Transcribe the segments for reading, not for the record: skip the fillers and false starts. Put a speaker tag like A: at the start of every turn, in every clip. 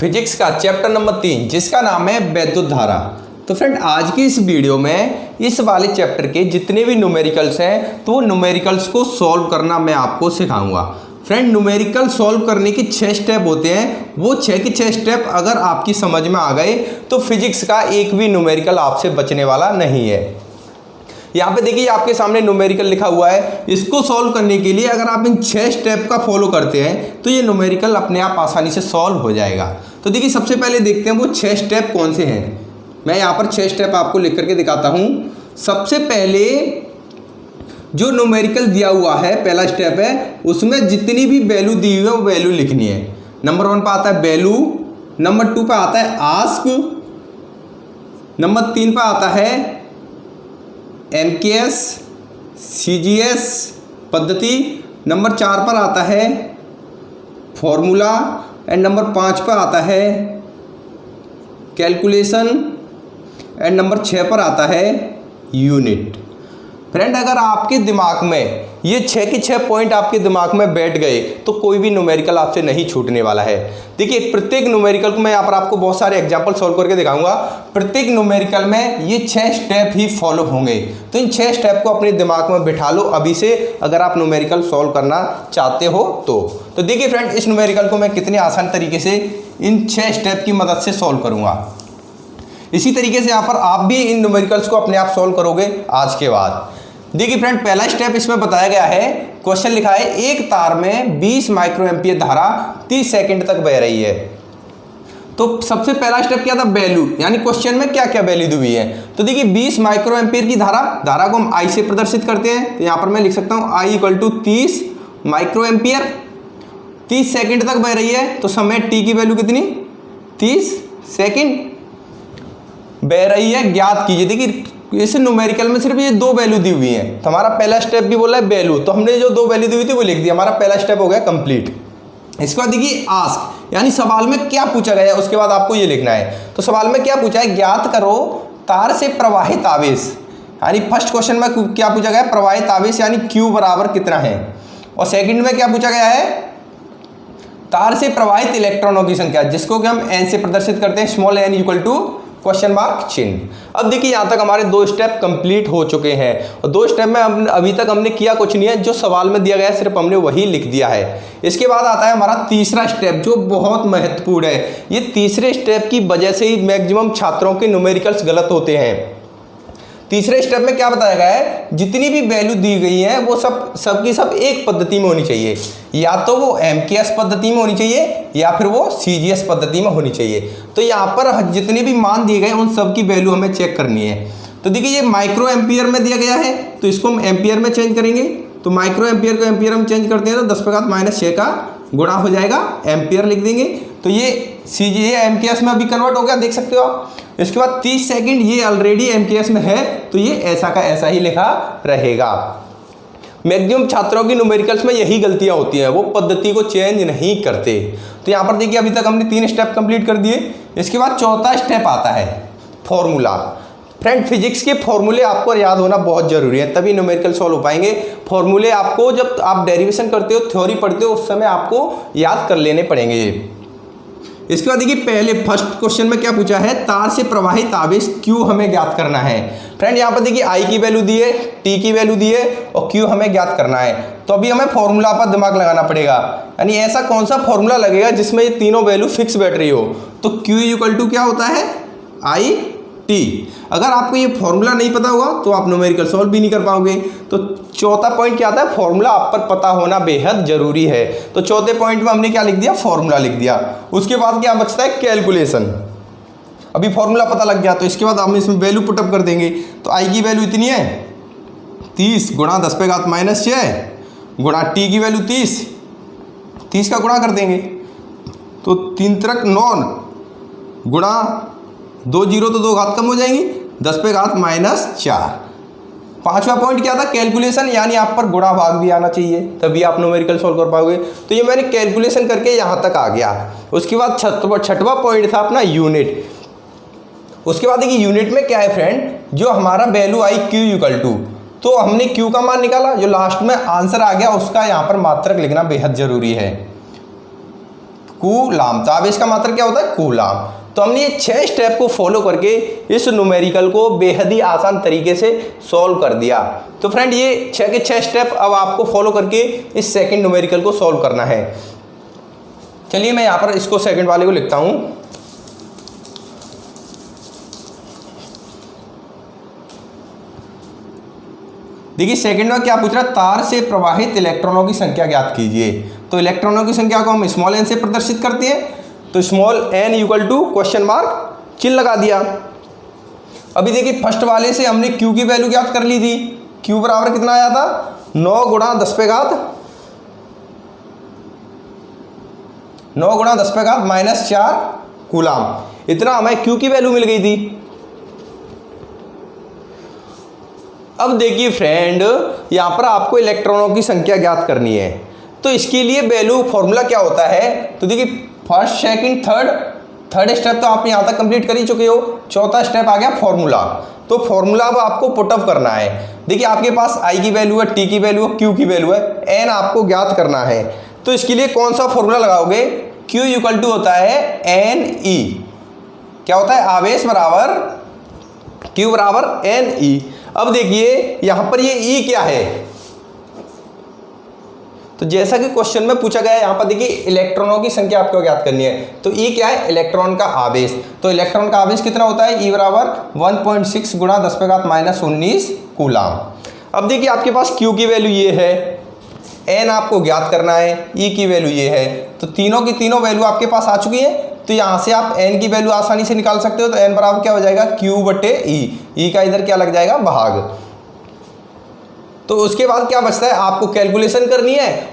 A: Physics का chapter number 3 जिसका नाम है वैद्युत धारा। तो फ्रेंड आज की इस वीडियो में इस वाले चैप्टर के जितने भी न्यूमेरिकल्स हैं तो वो न्यूमेरिकल्स को सॉल्व करना मैं आपको सिखाऊंगा। फ्रेंड न्यूमेरिकल सॉल्व करने की 6 स्टेप होते हैं, वो 6 के 6 स्टेप अगर आपकी समझ में आ गए तो फिजिक्स का एक भी न्यूमेरिकल आपसे बचने वाला नहीं है। यहाँ पे देखिए आपके सामने न्यूमेरिकल लिखा हुआ है, इसको सॉल्व करने के लिए अगर आप इन 6 स्टेप का फॉलो करते हैं तो ये न्यूमेरिकल अपने आप आसानी से सॉल्व हो जाएगा। तो देखिए सबसे पहले देखते हैं वो 6 स्टेप कौन से हैं। मैं यहाँ पर 6 स्टेप आपको लिख करके दिखाता हूँ। सबसे पहले जो न्यूमेरिकल दिया हुआ है पहला स्टेप है, उसमें जितनी भी वैल्यू दी हुई है वो वैल्यू लिखनी है। नंबर 1 पर आता है वैल्यू, नंबर 2 पर आता है आस्क, नंबर 3 पर आता है MKS CGS पद्धति, नंबर 4 पर आता है फॉर्मूला एंड नंबर 5 पर आता है कैलकुलेशन एंड नंबर 6 पर आता है यूनिट। फ्रेंड अगर आपके दिमाग में ये 6 के 6 पॉइंट आपके दिमाग में बैठ गए तो कोई भी न्यूमेरिकल आपसे नहीं छूटने वाला है। देखिए प्रत्येक न्यूमेरिकल को मैं यहाँ पर आपको बहुत सारे एग्जांपल सॉल्व करके दिखाऊंगा। प्रत्येक न्यूमेरिकल में ये 6 स्टेप ही फॉलो होंगे, तो इन 6 स्टेप को अपने दिमाग में बिठा लो अभी से अगर आप न्यूमेरिकल सॉल्व करना चाहते हो तो देखिए फ्रेंड इस न्यूमेरिकल को मैं कितने आसान तरीके से इन 6 स्टेप की मदद से सॉल्व करूँगा। इसी तरीके से यहाँ पर आप भी इन न्यूमेरिकल्स को अपने आप सॉल्व करोगे आज के बाद। देखिए फ्रेंड पहला स्टेप इसमें बताया गया है, क्वेश्चन लिखा है एक तार में 20 माइक्रो एम्पियर धारा 30 सेकंड तक बह रही है। तो सबसे पहला स्टेप क्या था, वैल्यू, यानी क्वेश्चन में क्या क्या वैल्यू दी हुई है। तो देखिए 20 माइक्रो एम्पियर की धारा को हम I से प्रदर्शित करते हैं, तो यहाँ पर मैं लिख सकता हूँ I = 30 माइक्रो एम्पियर, 30 सेकेंड तक बह रही है। तो समय t की वैल्यू कितनी, 30 सेकेंड बह रही है, ज्ञात कीजिए। देखिए इस न्यूमेरिकल में सिर्फ ये 2 वैल्यू दी हुई हैं, तो हमारा पहला स्टेप भी बोला है वैल्यू, तो हमने जो 2 वैल्यू दी हुई थी वो लिख दिया, हमारा पहला स्टेप हो गया कंप्लीट। इसके बाद देखिए आस्क, यानी सवाल में क्या पूछा गया है उसके बाद आपको ये लिखना है। तो सवाल में क्या पूछा है, ज्ञात करो तार से प्रवाहित आवेश, यानी फर्स्ट क्वेश्चन में क्या पूछा गया है, प्रवाहित आवेश यानी Q बराबर कितना है। और सेकेंड में क्या पूछा गया है, तार से प्रवाहित इलेक्ट्रॉनों की संख्या, जिसको कि हम n से प्रदर्शित करते हैं, स्मॉल n = क्वेश्चन मार्क चिन्ह। अब देखिए यहाँ तक हमारे 2 स्टेप कंप्लीट हो चुके हैं और 2 स्टेप में अभी तक हमने किया कुछ नहीं है, जो सवाल में दिया गया है सिर्फ हमने वही लिख दिया है। इसके बाद आता है हमारा तीसरा स्टेप जो बहुत महत्वपूर्ण है। ये तीसरे स्टेप की वजह से ही मैक्सिमम छात्रों के न्यूमेरिकल्स गलत होते हैं। तीसरे स्टेप में क्या बताया गया है, जितनी भी वैल्यू दी गई है वो सब की सब एक पद्धति में होनी चाहिए, या तो वो MKS पद्धति में होनी चाहिए या फिर वो CGS पद्धति में होनी चाहिए। तो यहाँ पर जितने भी मान दिए गए उन सब की वैल्यू हमें चेक करनी है। तो देखिए ये माइक्रो एम्पियर में दिया गया है तो इसको हम एम्पियर में चेंज करेंगे। तो माइक्रो एम्पियर को एम्पियर में चेंज करते हैं तो 10⁻⁻6 का गुणा हो जाएगा, एम्पियर लिख देंगे। तो ये MKS में अभी कन्वर्ट हो गया, देख सकते हो आप। इसके बाद 30 सेकंड ये ऑलरेडी MKS में है तो ये ऐसा का ऐसा ही लिखा रहेगा। मैक्सिमम छात्रों की न्यूमेरिकल्स में यही गलतियां होती हैं, वो पद्धति को चेंज नहीं करते। तो यहाँ पर देखिए अभी तक हमने 3 स्टेप कंप्लीट कर दिए। इसके बाद चौथा स्टेप आता है फॉर्मूला। फ्रेंड फिजिक्स के फॉर्मूले आपको याद होना बहुत जरूरी है, तभी न्यूमेरिकल सॉल्व हो पाएंगे। फॉर्मूले आपको जब आप डेरिवेशन करते हो, थ्योरी पढ़ते हो, उस समय आपको याद कर लेने पड़ेंगे। इसके बाद देखिए पहले फर्स्ट क्वेश्चन में क्या पूछा है, तार से प्रवाहित आवेश Q हमें ज्ञात करना है। फ्रेंड यहाँ पर देखिए I की वैल्यू दी है, T की वैल्यू दी है और Q हमें ज्ञात करना है। तो अभी हमें फॉर्मूला पर दिमाग लगाना पड़ेगा, यानी ऐसा कौन सा फॉर्मूला लगेगा जिसमें ये तीनों वैल्यू फिक्स बैठ रही हो। तो Q = क्या होता है, IT। अगर आपको ये फॉर्मूला नहीं पता होगा तो आप न्यूमेरिकल सॉल्व भी नहीं कर पाओगे। तो चौथा पॉइंट क्या आता है, फॉर्मूला आप पर पता होना बेहद जरूरी है। तो चौथे पॉइंट में हमने क्या लिख दिया, फॉर्मूला लिख दिया। उसके बाद क्या बचता है, कैलकुलेशन। अभी फॉर्मूला पता लग गया तो इसके बाद हम इसमें वैल्यू पुटअप कर देंगे। तो I की वैल्यू इतनी है 30 गुणा 10⁻⁻6 गुणा T की वैल्यू 30 का गुणा कर देंगे तो 3 × 9 गुणा 2 0 तो 2 घात कम हो जाएंगी, 10⁻⁻4। पांचवा पॉइंट क्या था, कैलकुलेशन, यानी आप पर गुणा भाग भी आना चाहिए तभी आप न्यूमेरिकल सॉल्व कर पाओगे। तो ये मैंने कैलकुलेशन करके यहाँ तक आ गया। उसके बाद छठवा पॉइंट था अपना यूनिट। उसके बाद देखिए यूनिट में क्या है फ्रेंड, जो हमारा वैल्यू आई Q = तो हमने Q का मान निकाला, जो लास्ट में आंसर आ गया उसका यहाँ पर मात्रक लिखना बेहद जरूरी है। कूलाम। तो आवेश का मात्रक क्या होता है? कूलाम। तो हमने ये 6 स्टेप को फॉलो करके इस न्यूमेरिकल को बेहद ही आसान तरीके से सॉल्व कर दिया। तो फ्रेंड ये 6 के 6 स्टेप अब आपको फॉलो करके इस सेकंड न्यूमेरिकल को सॉल्व करना है। चलिए मैं यहाँ पर इसको सेकंड वाले को लिखता हूँ। देखिए सेकंड में क्या पूछ रहा है, तार से प्रवाहित इलेक्ट्रॉनों की संख्या ज्ञात कीजिए। तो इलेक्ट्रॉनों की संख्या को हम स्मॉल एन से प्रदर्शित करते हैं। तो small n equal to question mark चिन्ह लगा दिया। अभी देखिए फर्स्ट वाले से हमने क्यू की वैल्यू ज्ञात कर ली थी। क्यू बराबर कितना आया था? 9 गुणा 10 पे घात 4 कूलाम। इतना हमें क्यू की वैल्यू मिल गई थी। अब देखिए फ्रेंड यहां पर आपको इलेक्ट्रॉनों की संख्या ज्ञात करनी है। तो इसके लिए वैल्यू फॉर्मूला क्या होता है? तो देखिए फर्स्ट सेकंड थर्ड स्टेप तो आप यहां तक कंप्लीट कर ही चुके हो। चौथा स्टेप आ गया फॉर्मूला। तो फॉर्मूला अब आपको पुटअप करना है। देखिए आपके पास आई की वैल्यू है, टी की वैल्यू है, क्यू की वैल्यू है, एन आपको ज्ञात करना है। तो इसके लिए कौन सा फॉर्मूला लगाओगे? क्यू इक्वल टू होता है एन ई। क्या होता है? आवेश बराबर क्यू बराबर एन ई। अब देखिए यहां पर ये ई क्या है? तो जैसा कि क्वेश्चन में पूछा गया है यहां पर देखिए इलेक्ट्रॉनों की संख्या आपको ज्ञात करनी है। तो ई क्या है? इलेक्ट्रॉन का आवेश। तो इलेक्ट्रॉन का आवेश कितना होता है? ई बराबर 1.6 गुणा 10 पे घात -19 कूलाम। अब देखिए आपके पास क्यू की वैल्यू ये है, एन आपको ज्ञात करना है, ई की वैल्यू ये है। तो तीनों की तीनों वैल्यू आपके पास आ चुकी है। तो यहाँ से आप एन की वैल्यू आसानी से निकाल सकते हो। तो एन बराबर क्या हो जाएगा? क्यू बटे ई का इधर क्या लग जाएगा? भाग। तो उसके बाद क्या बचता है? आपको कैलकुलेशन करनी है,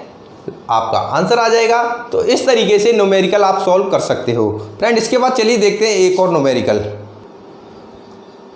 A: आपका आंसर आ जाएगा। तो इस तरीके से न्यूमेरिकल आप सॉल्व कर सकते हो फ्रेंड। इसके बाद चलिए देखते हैं एक और न्यूमेरिकल।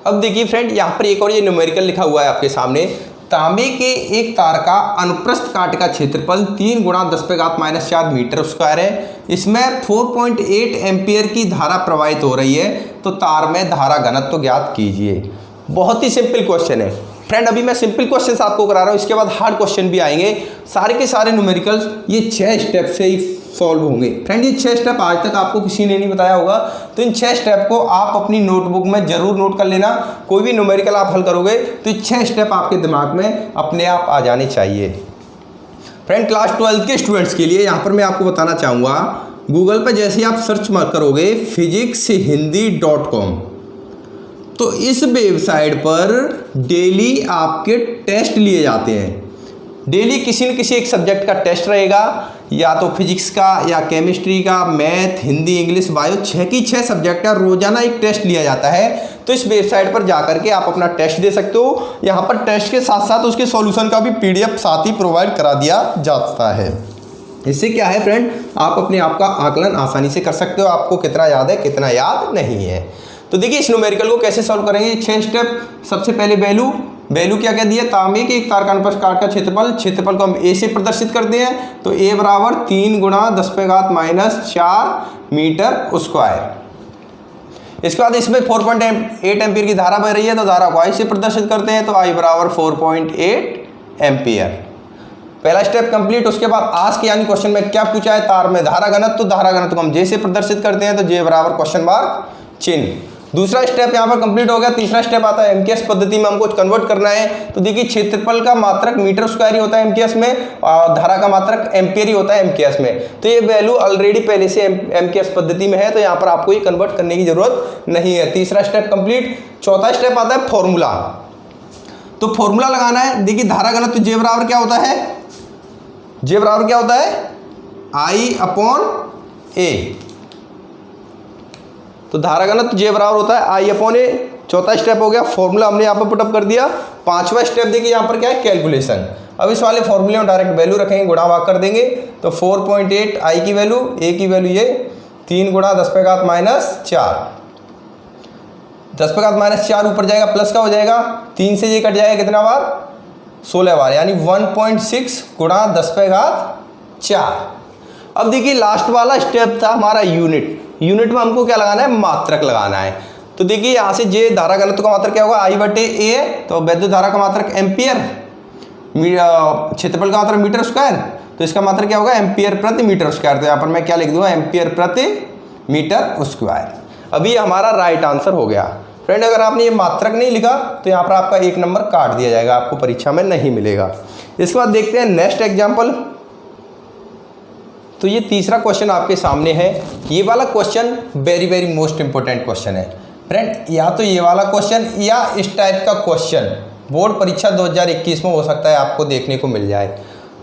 A: अब देखिए फ्रेंड यहाँ पर एक और ये न्यूमेरिकल लिखा हुआ है आपके सामने। तांबे के एक तार का अनुप्रस्थ काट का क्षेत्रफल 3 गुणा 10 पे घात -4 मीटर स्क्वायर है। इसमें 4.8 एम्पियर की धारा प्रवाहित हो रही है। तो तार में धारा घनत्व ज्ञात कीजिए। बहुत ही सिंपल क्वेश्चन है फ्रेंड। अभी मैं सिंपल क्वेश्चन आपको करा रहा हूँ, इसके बाद हार्ड क्वेश्चन भी आएंगे। सारे के सारे न्यूमेरिकल्स ये 6 स्टेप से ही सॉल्व होंगे फ्रेंड। ये 6 स्टेप आज तक आपको किसी ने नहीं बताया होगा। तो इन 6 स्टेप को आप अपनी नोटबुक में जरूर नोट कर लेना। कोई भी न्यूमेरिकल आप हल करोगे तो ये 6 स्टेप आपके दिमाग में अपने आप आ जाने चाहिए फ्रेंड। क्लास 12 के स्टूडेंट्स के लिए यहाँ पर मैं आपको बताना चाहूँगा, गूगल पर जैसे आप सर्च करोगे physicshindy.com, तो इस वेबसाइट पर डेली आपके टेस्ट लिए जाते हैं। डेली किसी न किसी एक सब्जेक्ट का टेस्ट रहेगा, या तो फिजिक्स का या केमिस्ट्री का, मैथ, हिंदी, इंग्लिश, बायो, 6 की 6 सब्जेक्ट का रोजाना एक टेस्ट लिया जाता है। तो इस वेबसाइट पर जाकर के आप अपना टेस्ट दे सकते हो। यहाँ पर टेस्ट के साथ साथ उसके सॉल्यूशन का भी PDF साथ ही प्रोवाइड करा दिया जाता है। इससे क्या है फ्रेंड, आप अपने आप का आकलन आसानी से कर सकते हो। आपको कितना याद है कितना याद नहीं है। तो देखिए इस न्यूमेरिकल को कैसे सॉल्व करेंगे, 6 स्टेप। सबसे पहले वैल्यू क्या क्या दिया? तांबे के एक तार का अनुप्रस्थ काट का क्षेत्रफल को हम ए से प्रदर्शित करते हैं। तो ए बराबर 3 गुणा 10 पे घात -4 मीटर स्क्वायर। इसके बाद इसमें 4.8 एम्पियर की धारा बह रही है। तो धारा को आई से प्रदर्शित करते हैं। तो आई बराबर 4.8 एम्पियर। पहला स्टेप कंप्लीट। उसके बाद आज के यानी क्वेश्चन में क्या पूछा है? तार में धारा घनत्व। तो धारा घनत्व को हम जे से प्रदर्शित करते हैं। तो जे बराबर क्वेश्चन मार्क चिन्ह। दूसरा स्टेप यहाँ पर कंप्लीट हो गया। तीसरा स्टेप आता है एमकेएस पद्धति में हमको कन्वर्ट करना है। तो देखिए क्षेत्रफल का मात्रक मीटर स्क्वायर ही होता है एमकेएस में, और धारा का मात्रक एम्पियर ही होता है एमकेएस में। तो ये वैल्यू ऑलरेडी पहले से एमकेएस पद्धति में है, तो यहाँ पर आपको ये कन्वर्ट करने की जरूरत नहीं है। तीसरा स्टेप कंप्लीट। चौथा स्टेप आता है फॉर्मूला। तो फॉर्मूला लगाना है। देखिए धारा घनत्व जे बराबर क्या होता है? जे बराबर क्या होता है? I/A। तो धारा घनत्व जे बराबर होता है I/A। चौथा स्टेप हो गया, फॉर्मूला हमने यहाँ पर पुटअप कर दिया। पांचवा स्टेप देखिए यहाँ पर क्या है? कैलकुलेशन। अब इस वाले फॉर्मूले में डायरेक्ट वैल्यू रखेंगे, गुणा भाग कर देंगे। तो 4.8 I की वैल्यू, A की वैल्यू ये 3 गुणा 10 पे घात -4। 10 पे घात -4 ऊपर जाएगा प्लस का हो जाएगा, 3 से ये कट जाएगा कितना बार? 16 बार, यानी 1.6 गुणा 10 पे घात 4। अब देखिए लास्ट वाला स्टेप था हमारा यूनिट। यूनिट में हमको क्या लगाना है? मात्रक लगाना है। तो देखिए यहाँ से जे धारा घनत्व का मात्रक क्या होगा? I/A। तो वैद्युत धारा का मात्रक एम्पियर, क्षेत्रफल का मात्रक मीटर स्क्वायर। तो तो इसका मतलब क्या होगा, एम्पियर प्रति मीटर स्क्वायर। तो यहाँ पर मैं क्या लिख दूंगा, एम्पियर प्रति मीटर स्क्वायर। अभी हमारा राइट आंसर हो गया। फ्रेंड अगर आपने ये मात्रक नहीं लिखा तो यहाँ पर आपका 1 नंबर काट दिया जाएगा, आपको परीक्षा में नहीं मिलेगा। इसके बाद देखते हैं नेक्स्ट एग्जाम्पल। तो ये तीसरा क्वेश्चन आपके सामने है। ये वाला question very very most important question है फ्रेंड। या तो ये वाला क्वेश्चन या इस टाइप का क्वेश्चन बोर्ड परीक्षा 2021 में हो सकता है आपको देखने को मिल जाए।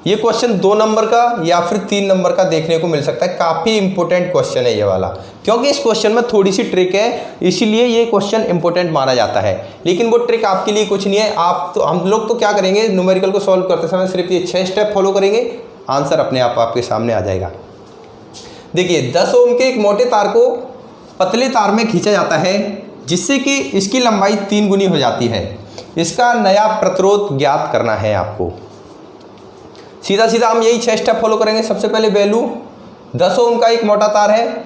A: ये क्वेश्चन 2 नंबर का या फिर 3 नंबर का देखने को मिल सकता है। काफ़ी इंपॉर्टेंट क्वेश्चन है ये वाला, क्योंकि इस क्वेश्चन में थोड़ी सी ट्रिक है, इसीलिए ये क्वेश्चन इंपॉर्टेंट माना जाता है। लेकिन वो ट्रिक आपके लिए कुछ नहीं है। आप तो हम लोग तो क्या करेंगे, न्यूमेरिकल को सॉल्व करते समय सिर्फ ये 6 स्टेप फॉलो करेंगे, आंसर अपने आप आपके सामने आ जाएगा। देखिए 10 ओम के एक मोटे तार को पतले तार में खींचा जाता है, जिससे कि इसकी लंबाई 3 गुनी हो जाती है। इसका नया प्रतिरोध ज्ञात करना है आपको। सीधा सीधा हम यही 6 स्टेप फॉलो करेंगे। सबसे पहले वैल्यू 10 ओम का एक मोटा तार है,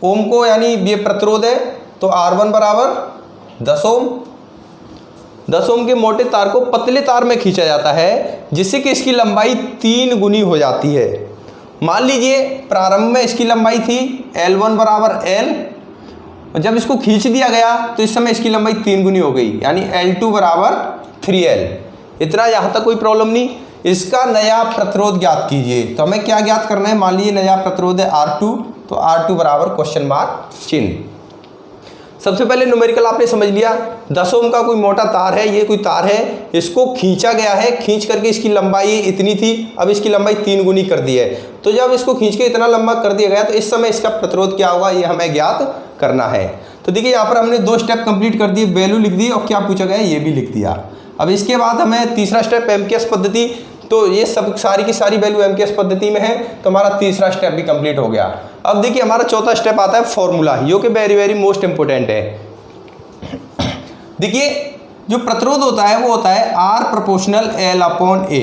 A: ओम को यानी ये प्रतिरोध है, तो R1 बराबर 10 ओम। 10 ओम के मोटे तार को पतले तार में खींचा जाता है, जिससे कि इसकी लंबाई 3 गुनी हो जाती है। मान लीजिए प्रारंभ में इसकी लंबाई थी L1 बराबर L, और जब इसको खींच दिया गया तो इस समय इसकी लंबाई 3 गुनी हो गई, यानी L2 बराबर 3L। इतना यहाँ तक कोई प्रॉब्लम नहीं। इसका नया प्रतिरोध ज्ञात कीजिए। तो हमें क्या ज्ञात करना है, मान लीजिए नया प्रतिरोध है R2, तो R2 बराबर क्वेश्चन मार्क चिन्ह। सबसे पहले न्यूमेरिकल आपने समझ लिया। 10 ओम का कोई मोटा तार है, ये कोई तार है, इसको खींचा गया है, खींच करके इसकी लंबाई इतनी थी, अब इसकी लंबाई 3 गुनी कर दी है। तो जब इसको खींच के इतना लंबा कर दिया गया तो इस समय इसका प्रतिरोध क्या होगा, ये हमें ज्ञात करना है। तो देखिए यहाँ पर हमने 2 स्टेप कंप्लीट कर दिए, वैल्यू लिख दी और क्या पूछा गया ये भी लिख दिया। अब इसके बाद हमें तीसरा स्टेप एमकेएस पद्धति, तो ये सब सारी की सारी वैल्यू एमकेएस पद्धति में है, तो हमारा तीसरा स्टेप भी कंप्लीट हो गया। अब देखिए हमारा चौथा स्टेप आता है फॉर्मूला, जो कि वेरी वेरी मोस्ट इंपोर्टेंट है। देखिए जो प्रतिरोध होता है वो होता है R proportional L upon A।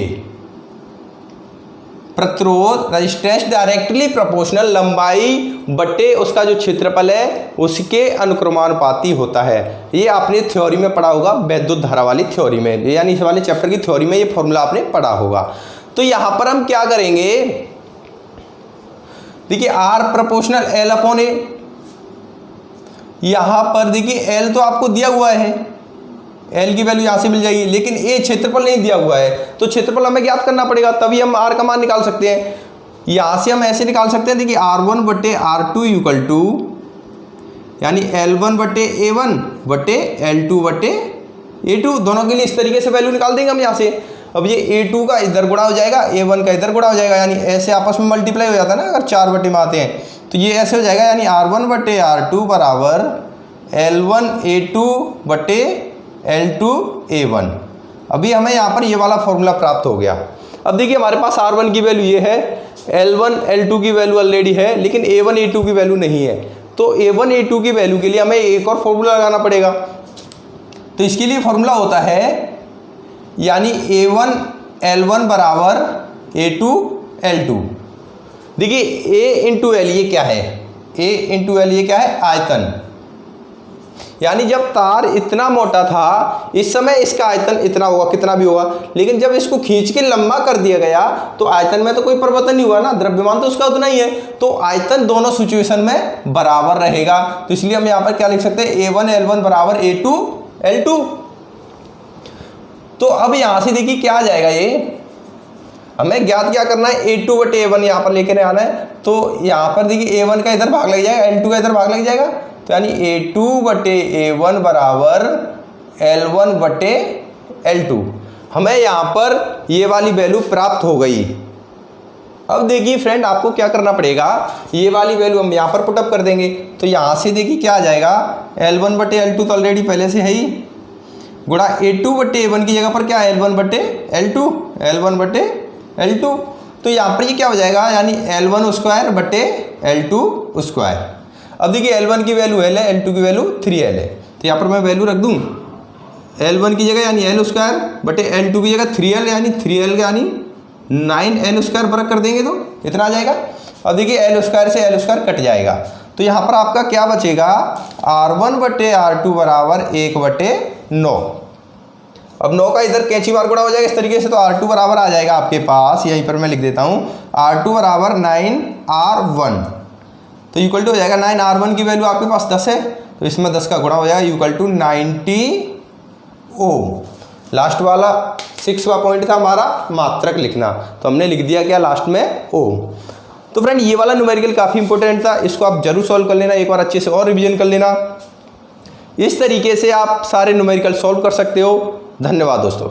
A: प्रतिरोध रेजिस्टेंस डायरेक्टली प्रोपोर्शनल लंबाई बटे उसका जो क्षेत्रफल है उसके अनुक्रमानुपाती होता है। ये आपने थ्योरी में पढ़ा होगा, वैद्युत धारा वाली थ्योरी में, यानी इस वाले चैप्टर की थ्योरी में ये फॉर्मूला आपने पढ़ा होगा। तो यहाँ पर हम क्या करेंगे, देखिए R proportional L upon A। यहाँ पर देखिए L तो आपको दिया हुआ है, L की वैल्यू यहाँ से मिल जाएगी, लेकिन A क्षेत्रफल नहीं दिया हुआ है, तो क्षेत्रफल हमें ज्ञात करना पड़ेगा, तभी हम R का मान निकाल सकते हैं। यहाँ से हम ऐसे निकाल सकते हैं, देखिए R1 बटे R2 इक्वल टू, यानी L1 बटे A1 बटे L2 बटे A2, दोनों के लिए इस तरीके से वैल्यू निकाल देंगे हम यहाँ से। अब ये A2 का इधर गुणा हो जाएगा, A1 का इधर गुणा हो जाएगा, यानी ऐसे आपस में मल्टीप्लाई हो जाता है ना, अगर 4 बटे में आते हैं तो ये ऐसे हो जाएगा, यानी R1 बटे R2 बराबर L1 A2 बटे L2 A1। अभी हमें यहाँ पर ये वाला फॉर्मूला प्राप्त हो गया। अब देखिए हमारे पास R1 की वैल्यू ये है, L1 L2 की वैल्यू ऑलरेडी है, लेकिन A1 A2 की वैल्यू नहीं है। तो A1 A2 की वैल्यू के लिए हमें एक और फॉर्मूला लगाना पड़ेगा। तो इसके लिए फॉर्मूला होता है, यानी A1 L1 बराबर A2 L2। देखिए A इंटू L ये क्या है, A इंटू L ये क्या है, आयतन। यानी जब तार इतना मोटा था, इस समय इसका आयतन इतना होगा, कितना भी होगा, लेकिन जब इसको खींच के लंबा कर दिया गया तो आयतन में तो कोई परिवर्तन नहीं हुआ ना, द्रव्यमान तो उसका उतना ही है, तो आयतन दोनों सिचुएशन में बराबर रहेगा। तो इसलिए हम यहाँ पर क्या लिख सकते हैं, A1 L1 बराबर A2 L2। तो अब यहाँ से देखिए क्या आ जाएगा, ये हमें ज्ञात क्या करना है, A2 बटे A1 यहाँ पर लेकर आना है। तो यहाँ पर देखिए A1 का इधर भाग लग जाएगा, L2 का इधर भाग लग जाएगा, तो यानी A2 बटे A1 बराबर L1 बटे L2। हमें यहाँ पर ये वाली वैल्यू प्राप्त हो गई। अब देखिए फ्रेंड आपको क्या करना पड़ेगा, ये वाली वैल्यू हम यहाँ पर पुटअप कर देंगे। तो यहाँ से देखिए क्या आ जाएगा, L1 बटे L2 तो ऑलरेडी पहले से है ही, गुणा A2 बटे A1 की जगह पर क्या है, L1 बटे L2, L1 बटे L2। तो यहाँ पर ये क्या हो जाएगा, यानी L1 स्क्वायर बटे L2 स्क्वायर। अब देखिए L1 की वैल्यू L है, L2 की वैल्यू 3L है, तो यहाँ पर मैं वैल्यू रख दूँ L1 की जगह यानी L स्क्वायर बटे L2 की जगह 3L, यानी 3L यानी 9L स्क्वायर बरक कर देंगे तो इतना आ जाएगा। अब देखिए L स्क्वायर से L स्क्वायर कट जाएगा, तो यहाँ पर आपका क्या बचेगा, R1 बटे R2 बराबर 1 बटे 9। अब 9 का इधर कैंची मार गुणा हो जाएगा इस तरीके से, तो R2 बराबर आ जाएगा आपके पास, यहीं पर मैं लिख देता हूँ, R2 बराबर 9R1, तो इक्वल टू हो जाएगा 9R1 की वैल्यू आपके पास 10 है, तो इसमें 10 का गुणा हो जाएगा, इक्वल टू 90 ओम। लास्ट वाला 6वां पॉइंट था हमारा मात्रक लिखना, तो हमने लिख दिया क्या लास्ट में ओम। तो फ्रेंड ये वाला न्यूमेरिकल काफ़ी इंपॉर्टेंट था, इसको आप जरूर सॉल्व कर लेना, एक बार अच्छे से और रिवीजन कर लेना। इस तरीके से आप सारे न्यूमेरिकल सॉल्व कर सकते हो। धन्यवाद दोस्तों।